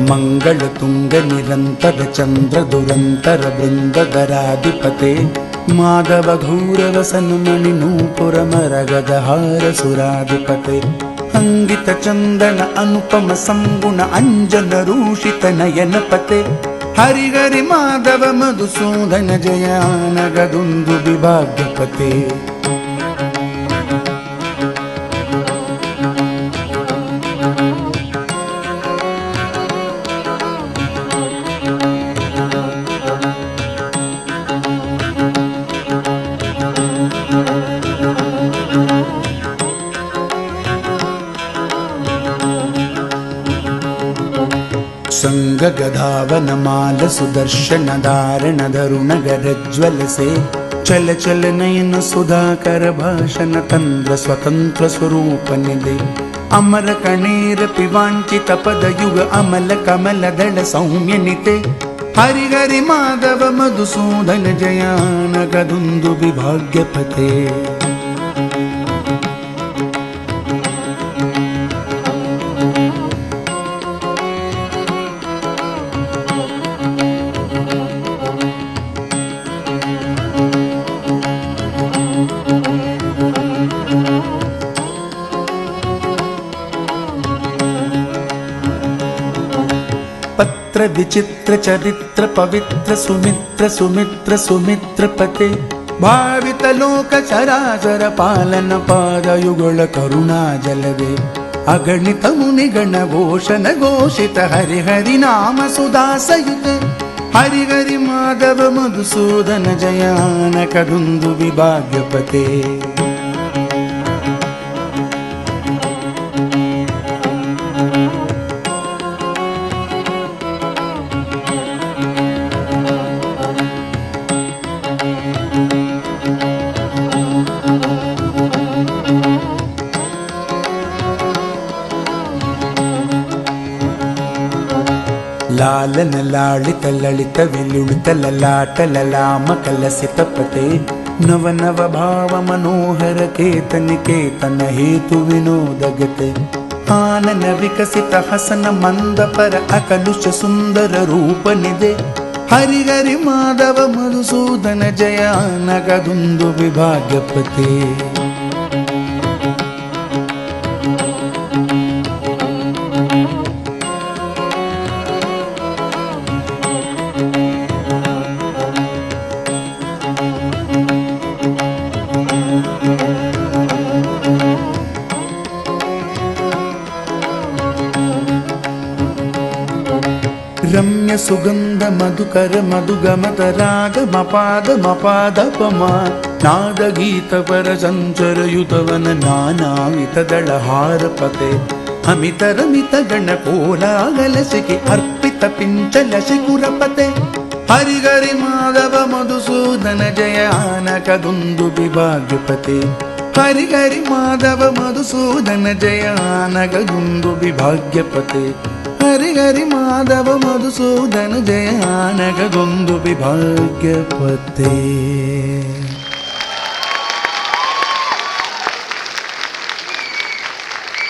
ಮಂಗಳ ತುಂಗ ನಿರಂತರ ಚಂದ್ರ ದುರಂತರ ಬೃಂದಧರಾಧಿಪತೆ ಮಾಧವ ಗೌರವ ಸನ್ಮಣಿ ನೂಪುರ ಮರಗದ ಹಾರ ಸುರಾಧಿಪತೆ ಅಂಗಿತ ಚಂದನ ಅನುಪಮ ಸಂಗುಣ ಅಂಜನ ರೂಷಿತ ನಯನಪತೆ ಹರಿಗರಿ ಮಾಧವ ಮಧುಸೂದನ ಜಯಾನಗದುಂದು ವಿಭಾಗ್ಯಪತೆ ಸಂಗಗಧಾವನ ಮಾಲ ಸುದರ್ಶನ ಧಾರಣ ಧರುಣಗರಜ್ವಲಸೆ ಚಲ ಚಲ ನಯನ ಸುಧಾಕರ ಭಾಷಣ ತಂದ್ರ ಸ್ವತಂತ್ರ ಸ್ವರೂಪನಿದೆ ಅಮರ ಕಣೇರ ಪಿವಾಂಚಿತ ಪದಯುಗ ಅಮಲ ಕಮಲ ದಳ ಸೌಮ್ಯನಿತೆ ಹರಿಗರಿ ಮಾಧವ ಮಧುಸೂದನ ಜಯಾನಗದುಂದು ವಿಭಾಗ್ಯಪತೆ ಪತ್ರ ವಿಚಿತ್ರ ಚರಿತ್ರ ಪವಿತ್ರ ಸುಮಿತ್ರ ಸುಮಿತ್ರ ಸುಮಿತ್ರ ಪತೆ ಭಾವಿತ ಲೋಕ ಚರಾಚರ ಪಾಲನ ಪಾದಯುಗಳ ಕರುಣಾಜಲವೇ ಅಗಣಿತ ಮುನಿಗಣ ಘೋಷಣ ಘೋಷಿತ ಹರಿಹರಿ ನಾಮ ಸುಧಾಸಯುತೆ ಹರಿಹರಿ ಮಾಧವ ಮಧುಸೂದನ ಜಯಾನಕದುಂದು ವಿಭಾಗ್ಯಪತೆ ಲಾಲನ ಲಾಳಿತ ಲಳಿತ ವಿಲುಳಿತ ಲಲಾಟ ಲಲಾಮ ಕಲಸಿತ ಪತೆ ನವ ನವ ಭಾವ ಮನೋಹರ ಕೇತನಿಕೇತನ ಹೇತು ವಿನೋದಗತೆ ಆನನ ವಿಕಸಿತ ಹಸನ ಮಂದ ಪರ ಅಕಲುಷ ಸುಂದರ ರೂಪನಿದೆ ಹರಿಗರಿ ಮಾಧವ ಮಧುಸೂದನ ಜಯಾನಗದುಂದು ವಿಭಾಗ್ಯಪತೆ ರಮ್ಯ ಸುಗಂಧ ಮಧುಕರ ಮಧುಗಮತ ರಾಗ ಮಪಾದ ಮಪಾದಪಮ ನಾದ ಗೀತ ಪರ ಸಂಚರಯುತವನ ನಾನಾವಿತದಳ ಹಾರಪತೆ ಅಮಿತ ರಮಿತ ಗಣ ಕೋಲಾಗಲಸಿಕೆ ಅರ್ಪಿತ ಪಿಂಚಲ ಶಿಖುರಪತೆ ಹರಿಗರಿ ಮಾಧವ ಮಧುಸೂದನ ಜಯಾನಕದುಂದು ವಿಭಾಗ್ಯಪತೆ ಹರಿಗರಿ ಮಾಧವ ಮಧುಸೂದನ ಜಯಾನಕದುಂದು ವಿಭಾಗ್ಯಪತೆ ಹರಿಗರಿ ಮಾಧವ ಮಧುಸೂದನ ಜಯಾನಕದುಂದು ವಿಭಾಗ್ಯಪತೆ